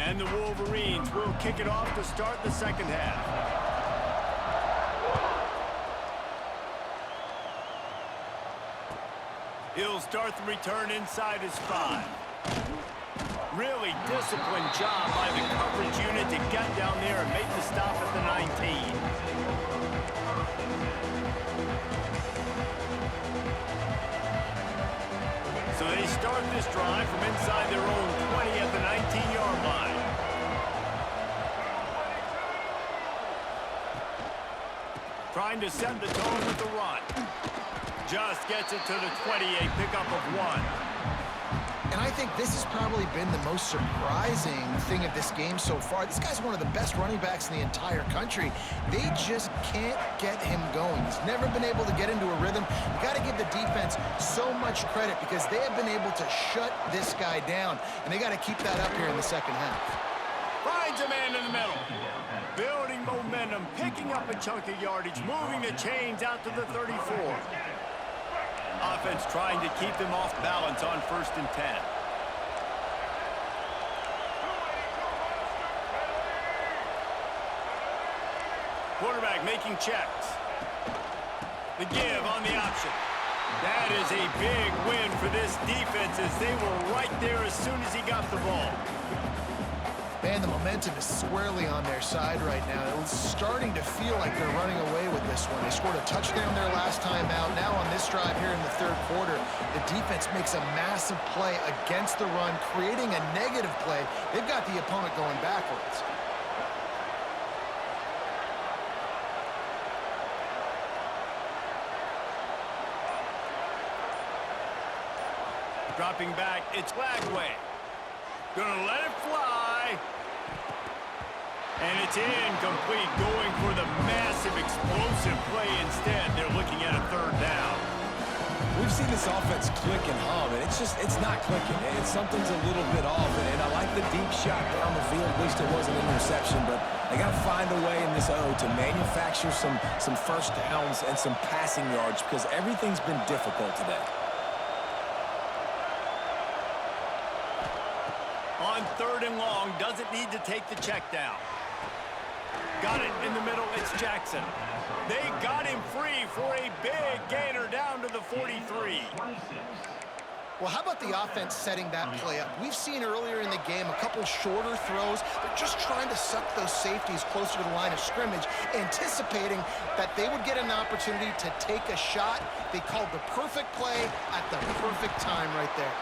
And the Wolverines will kick it off to start the second half. He'll start the return inside his 5. Really disciplined job by the coverage unit to get down there and make the stop at the 19. So they start this drive from inside their own 20 at the 19-yard line. Trying to set the tone with the run. Just gets it to the 28, pickup of 1. And I think this has probably been the most surprising thing of this game so far. This guy's one of the best running backs in the entire country. They just can't get him going. He's never been able to get into a rhythm. You got to give the defense so much credit because they have been able to shut this guy down, and they got to keep that up here in the second half. Finds a man in the middle. Building momentum, picking up a chunk of yardage, moving the chains out to the 34. Offense trying to keep them off balance on 1st and 10. Quarterback making checks. The give on the option. That is a big win for this defense as they were right there as soon as he got the ball. Man, the momentum is squarely on their side right now. It's starting to feel like they're running away with this one. They scored a touchdown their last time out. Now on this drive here in the 3rd quarter, the defense makes a massive play against the run, creating a negative play. They've got the opponent going backwards. Dropping back, it's Lagway. Gonna let it fly. And it's incomplete, going for the massive explosive play instead. They're looking at a 3rd down. We've seen this offense click and hum, and it's not clicking. Something's a little bit off, and I like the deep shot down the field. At least it wasn't an interception, but they got to find a way in this O to manufacture some first downs and some passing yards because everything's been difficult today. On 3rd and long, doesn't need to take the check down. Got it in the middle, it's Jackson. They got him free for a big gainer down to the 43. Well, how about the offense setting that play up? We've seen earlier in the game a couple shorter throws. They're just trying to suck those safeties closer to the line of scrimmage, anticipating that they would get an opportunity to take a shot. They called the perfect play at the perfect time right there.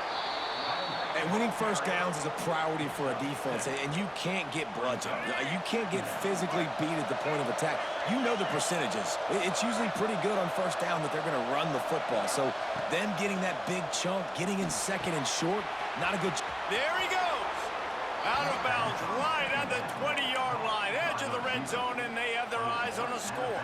And winning first downs is a priority for a defense, and you can't get bludgeoned. You can't get physically beat at the point of attack. You know the percentages. It's usually pretty good on first down that they're going to run the football. So them getting that big chunk, getting in 2nd and short, not a good... There he goes. Out of bounds right at the 20-yard line, edge of the red zone, and they have their eyes on a score.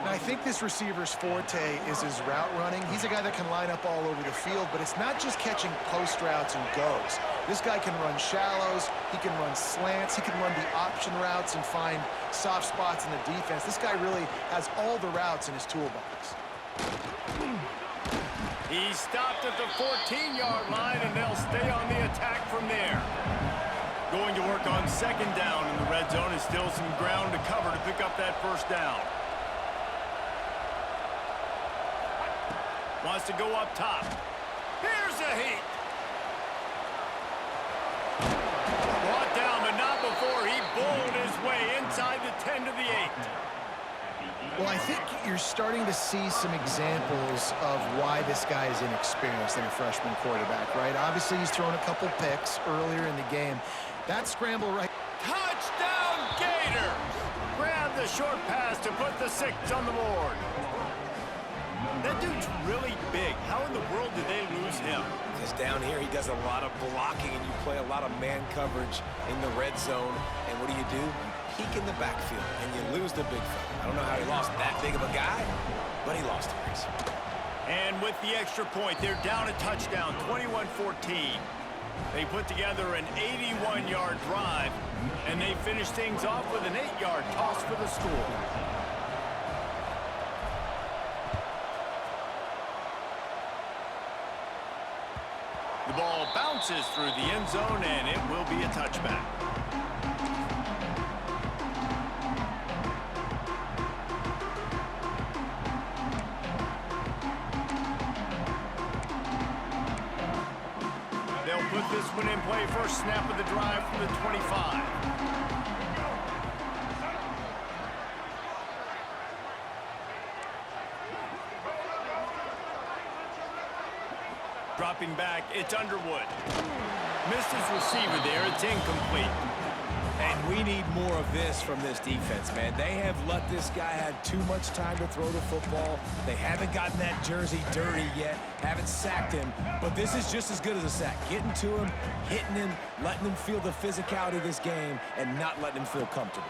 Now, I think this receiver's forte is his route running. He's a guy that can line up all over the field, but it's not just catching post routes and goes. This guy can run shallows, he can run slants, he can run the option routes and find soft spots in the defense. This guy really has all the routes in his toolbox. He stopped at the 14-yard line, and they'll stay on the attack from there. Going to work on 2nd down in the red zone is still some ground to cover to pick up that 1st down. Wants to go up top. Here's a heat. Brought down, but not before he bowled his way inside the 10 to the 8. Well, I think you're starting to see some examples of why this guy is inexperienced in a freshman quarterback, right? Obviously, he's thrown a couple picks earlier in the game. That scramble right... Touchdown, Gators! Grab the short pass to put the 6 on the board. That dude's really big. How in the world did they lose him? Because down here he does a lot of blocking, and you play a lot of man coverage in the red zone. And what do? You peek in the backfield, and you lose the big fella. I don't know how he lost that big of a guy, but he lost the race. And with the extra point, they're down a touchdown, 21-14. They put together an 81-yard drive, and they finish things off with an 8-yard toss for the score. The ball bounces through the end zone, and it will be a touchback. They'll put this one in play. First snap of the drive from the 25. Dropping back, it's Underwood. Missed his receiver there, it's incomplete. And we need more of this from this defense, man. They have let this guy have too much time to throw the football. They haven't gotten that jersey dirty yet, haven't sacked him, but this is just as good as a sack. Getting to him, hitting him, letting him feel the physicality of this game, and not letting him feel comfortable.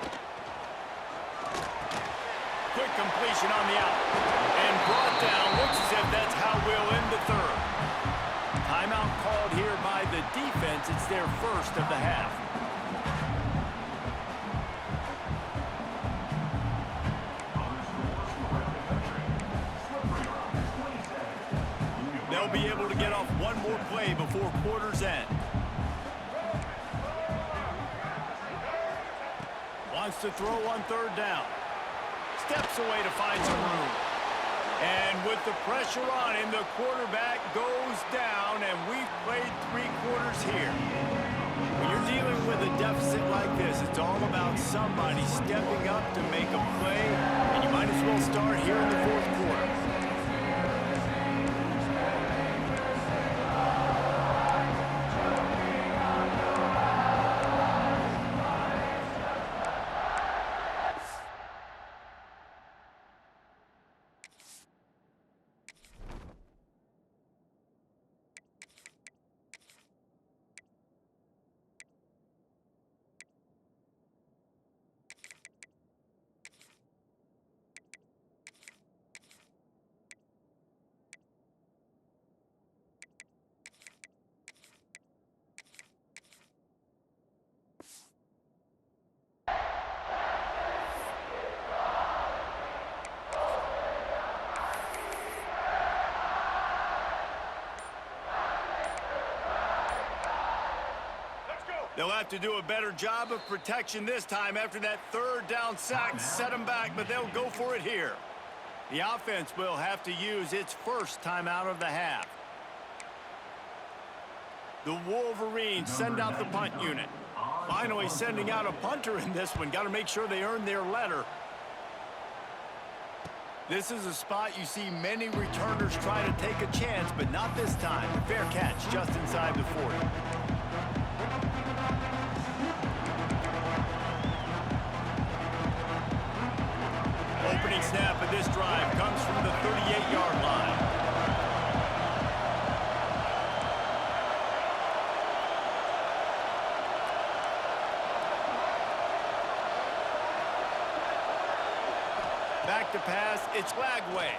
Quick completion on the out. And brought down. Looks as if that's how we'll end the third. Timeout called here by the defense. It's their first of the half. They'll be able to get off one more play before quarter's end. Wants to throw on third down. Steps away to find some room. And with the pressure on him, the quarterback goes down, and we've played 3 quarters here. When you're dealing with a deficit like this, it's all about somebody stepping up to make a play, and you might as well start here in the fourth quarter. They'll have to do a better job of protection this time after that third down sack set them back, but they'll go for it here. The offense will have to use its first timeout of the half. The Wolverines send out the punt unit. Finally sending out a punter in this one. Got to make sure they earn their letter. This is a spot you see many returners try to take a chance, but not this time. Fair catch just inside the 40. Opening snap of this drive comes from the 38-yard line. Back to pass, it's Lagway.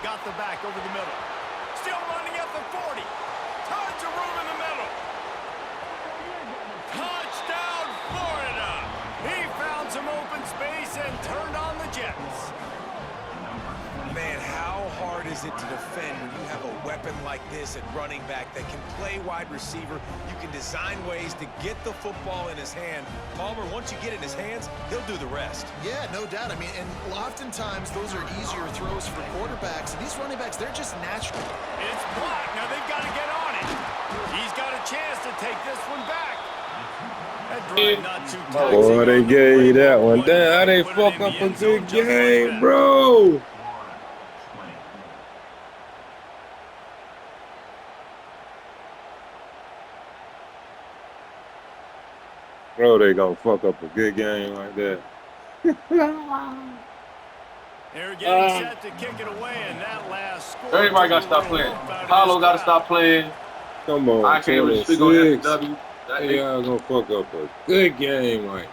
Got the back over the middle. Still running at the 40. Tons of room in the middle. Touchdown, Florida! He found some open space and turned on the Jets. Man, how hard is it to defend when you have a weapon like this at running back that can play wide receiver? You can design ways to get the football in his hand. Palmer, once you get it in his hands, he'll do the rest. Yeah, no doubt. I mean, and oftentimes those are easier throws for quarterbacks. And these running backs, they're just natural. It's blocked. Now they've got to get on it. He's got a chance to take this one back. That drive not too tight. Boy, they gave you that one. Damn, how they fuck up a good game, bro. Bro, they gonna fuck up a good game like that. They're getting set to kick it away, and that last score. Everybody got to stop playing. Paulo got to stop playing. Come on, I can't really speak on FW. Y'all gonna fuck up a good game like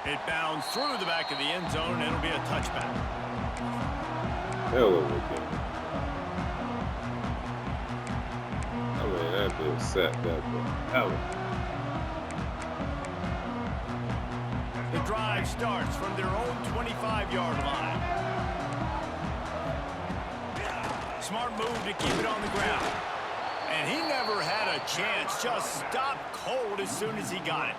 that. It bounds through the back of the end zone, and it'll be a touchback. Hell of a game. I mean, that bitch sat that bitch. Hell of a. The drive starts from their own 25-yard line. Smart move to keep it on the ground. And he never had a chance. Just stopped cold as soon as he got it.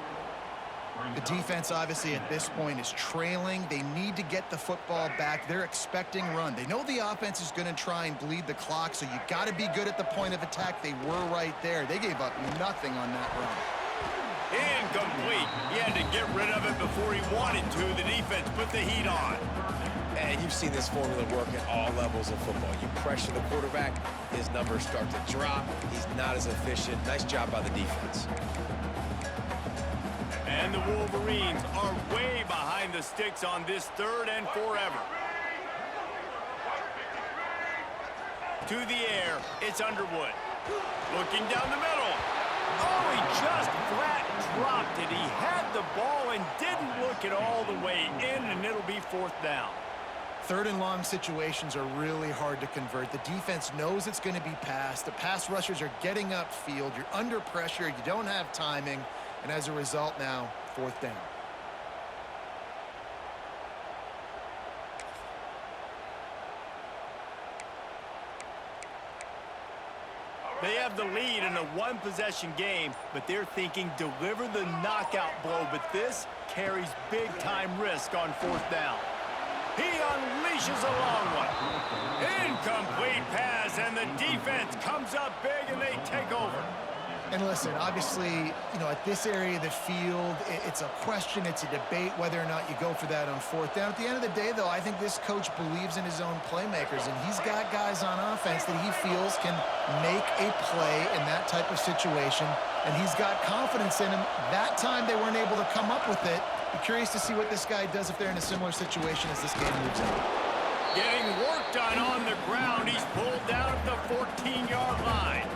The defense, obviously, at this point is trailing. They need to get the football back. They're expecting run. They know the offense is going to try and bleed the clock, so you got to be good at the point of attack. They were right there. They gave up nothing on that run. Incomplete. He had to get rid of it before he wanted to. The defense put the heat on. And you've seen this formula work at all levels of football. You pressure the quarterback, his numbers start to drop. He's not as efficient. Nice job by the defense. And the Wolverines are way behind the sticks on this 3rd and forever. To the air, it's Underwood. Looking down the middle. Oh, he just flat dropped it. He had the ball and didn't look it all the way in, and it'll be 4th down. 3rd and long situations are really hard to convert. The defense knows it's going to be passed. The pass rushers are getting upfield. You're under pressure. You don't have timing. And as a result now, 4th down. They have the lead in a 1-possession game, but they're thinking deliver the knockout blow. But this carries big-time risk on 4th down. He unleashes a long one. Incomplete pass, and the defense comes up big, and they take over. And listen, obviously, at this area of the field, it's a question, it's a debate whether or not you go for that on 4th down. At the end of the day, though, I think this coach believes in his own playmakers, and he's got guys on offense that he feels can make a play in that type of situation, and he's got confidence in him. That time they weren't able to come up with it. Be curious to see what this guy does if they're in a similar situation as this game moves on. Getting work done on the ground. He's pulled down at the 14-yard line.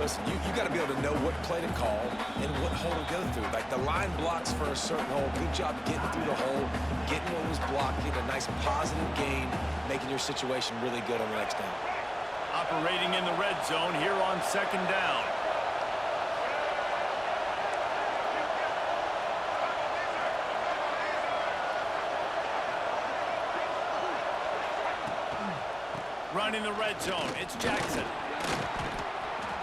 Listen, you got to be able to know what play to call and what hole to go through. Like the line blocks for a certain hole. Good job getting through the hole, getting what was blocked, getting a nice positive gain, making your situation really good on the next down. Operating in the red zone here on 2nd down. Running the red zone, it's Jackson.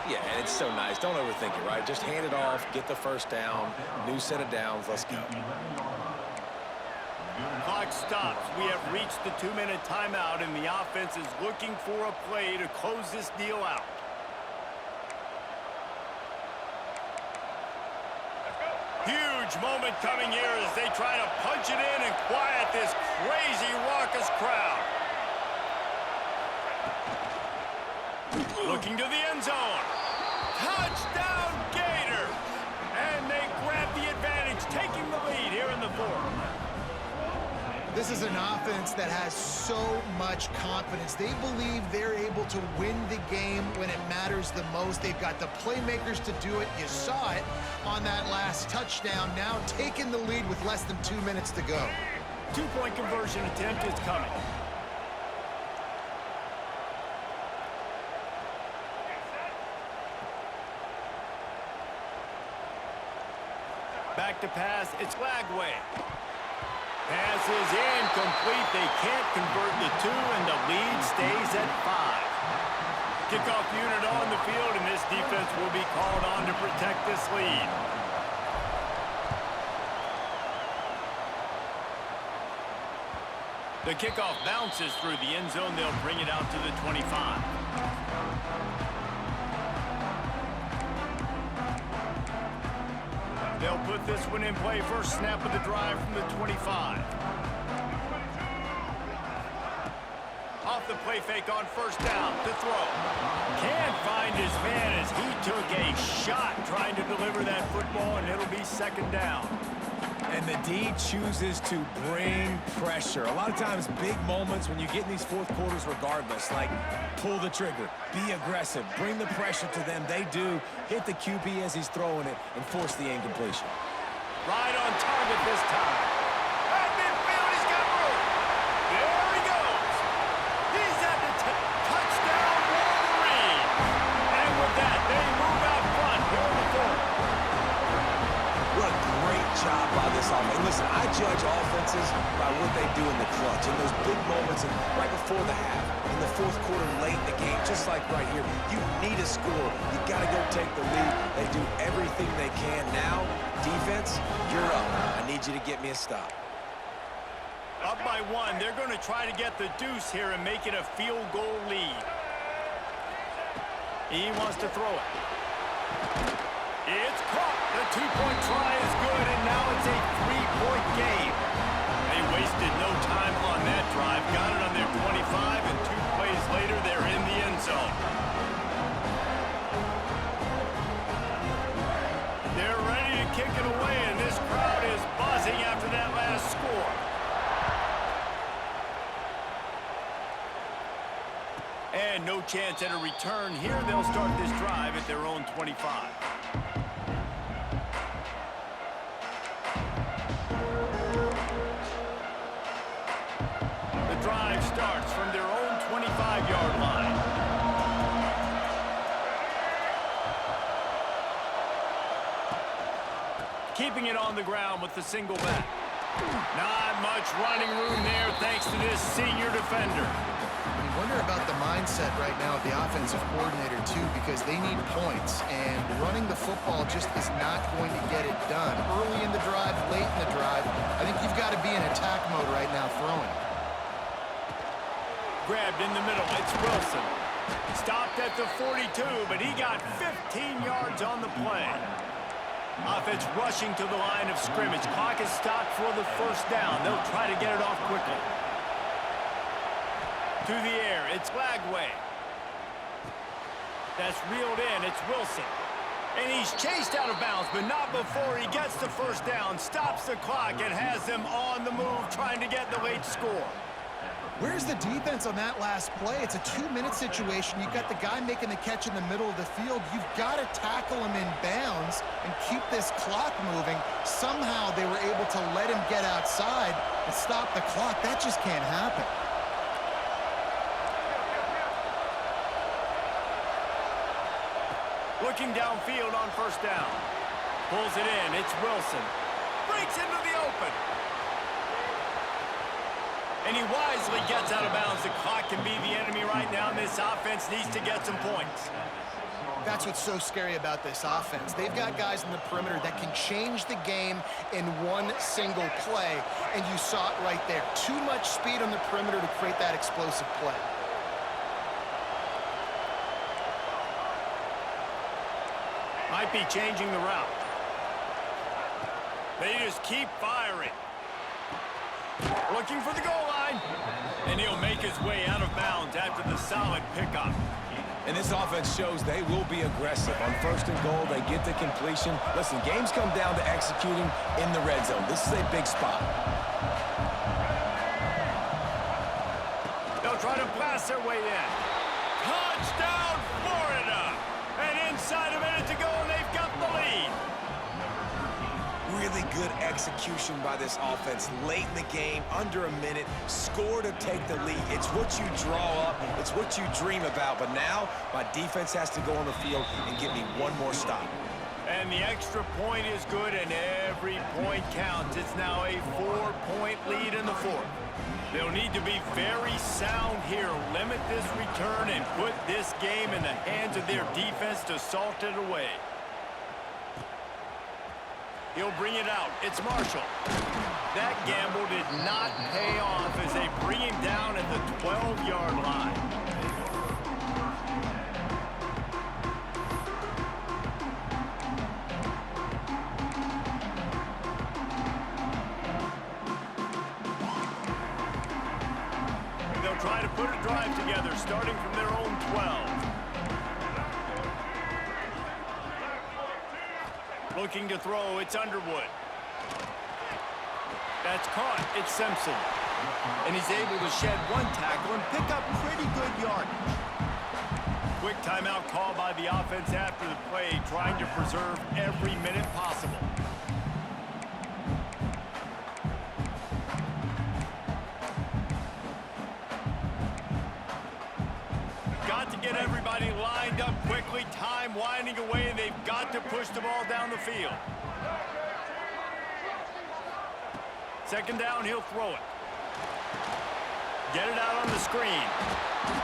Yeah, and it's so nice. Don't overthink it, right? Just hand it off, get the 1st down, new set of downs, let's go. Clock stops. We have reached the 2-minute timeout, and the offense is looking for a play to close this deal out. Huge moment coming here as they try to punch it in and quiet this crazy, raucous crowd. Looking to the end zone. Touchdown, Gators! And they grab the advantage, taking the lead here in the 4th. This is an offense that has so much confidence. They believe they're able to win the game when it matters the most. They've got the playmakers to do it. You saw it on that last touchdown. Now taking the lead with less than 2 minutes to go. 2-point conversion attempt is coming. Back to pass, it's Lagway. Pass is incomplete. They can't convert the 2, and the lead stays at 5. Kickoff unit on the field, and this defense will be called on to protect this lead. The kickoff bounces through the end zone. They'll bring it out to the 25. They'll put this one in play. First snap of the drive from the 25. Off the play fake on 1st down to throw. Can't find his man as he took a shot trying to deliver that football, and it'll be 2nd down. And the D chooses to bring pressure. A lot of times, big moments when you get in these 4th quarters regardless, like pull the trigger, be aggressive, bring the pressure to them. They do. Hit the QB as he's throwing it and force the incompletion. Right on target this time. At midfield, he's got room. There he goes. He's at the touchdown, Wolverines. And with that, they move out front here in the 4th. What a great job by this off. And listen, I judge offenses by what they do in the clutch, in those big moments and right before the half, in the fourth quarter, late in the game, just like right here. You need a score. You got to go take the lead. They do everything they can. Now, defense, you're up. I need you to get me a stop. Up by 1. They're going to try to get the deuce here and make it a field goal lead. He wants to throw it. It's caught. The two-point try is good, and now it's a three-point game. They wasted no time on that drive. Got it on their 25, and 2 plays later, they're in the end zone. They're ready to kick it away, and this crowd is buzzing after that last score. And no chance at a return here. They'll start this drive at their own 25. The drive starts from their own 25-yard line. Keeping it on the ground with the single back. Not much running room there thanks to this senior defender. I wonder about the mindset right now of the offensive coordinator, too, because they need points, and running the football just is not going to get it done. Early in the drive, late in the drive, I think you've got to be in attack mode right now throwing. Grabbed in the middle. It's Wilson. Stopped at the 42, but he got 15 yards on the play. Offense rushing to the line of scrimmage. Clock is stopped for the first down. They'll try to get it off quickly. To the air, it's Lagway. That's reeled in, it's Wilson. And he's chased out of bounds, but not before he gets the first down, stops the clock, and has them on the move trying to get the late score. Where's the defense on that last play? It's a 2-minute situation. You've got the guy making the catch in the middle of the field. You've got to tackle him in bounds and keep this clock moving. Somehow they were able to let him get outside and stop the clock. That just can't happen. Looking downfield on first down. Pulls it in. It's Wilson. Breaks into the open. And he wisely gets out of bounds. The clock can be the enemy right now, and this offense needs to get some points. That's what's so scary about this offense. They've got guys in the perimeter that can change the game in one single play, and you saw it right there. Too much speed on the perimeter to create that explosive play. Might be changing the route. They just keep firing. Looking for the goal line. And he'll make his way out of bounds after the solid pickup. And this offense shows they will be aggressive. On first and goal, they get the completion. Listen, games come down to executing in the red zone. This is a big spot. They'll try to blast their way in. Touchdown, Florida! And inside a minute to go, and they've got the lead. Really good execution by this offense. Late in the game, under a minute, score to take the lead. It's what you draw up. It's what you dream about. But now, my defense has to go on the field and get me one more stop. And the extra point is good, and every point counts. It's now a 4-point lead in the fourth. They'll need to be very sound here, limit this return, and put this game in the hands of their defense to salt it away. He'll bring it out. It's Marshall. That gamble did not pay off as they bring him down at the 12-yard line. They'll try to put a drive together, starting from their own 12. Looking to throw, it's Underwood. That's caught, it's Simpson. And he's able to shed one tackle and pick up pretty good yardage. Quick timeout call by the offense after the play, trying to preserve every minute possible. Got to get everybody lined up quickly, time winding away, and they've got to push the ball down the field. Second down, he'll throw it. Get it out on the screen.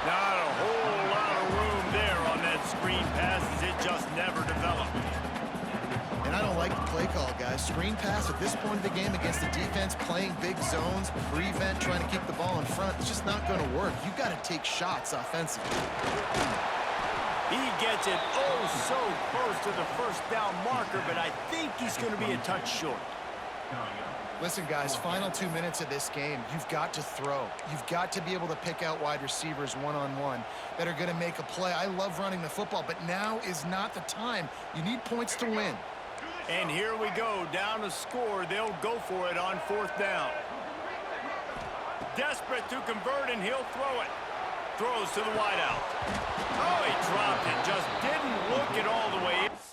Not a whole lot of room there on that screen pass as it just never developed. And I don't like the play call, guys. Screen pass at this point of the game against the defense, playing big zones, prevent, trying to keep the ball in front. It's just not going to work. You've got to take shots offensively. He gets it so close to the first down marker, but I think he's going to be a touch short. Listen, guys, final 2 minutes of this game, you've got to throw. You've got to be able to pick out wide receivers one-on-one that are going to make a play. I love running the football, but now is not the time. You need points to win. And here we go, down to score. They'll go for it on fourth down. Desperate to convert, and he'll throw it. Throws to the wideout. Oh, he dropped it. Just didn't look it all the way in.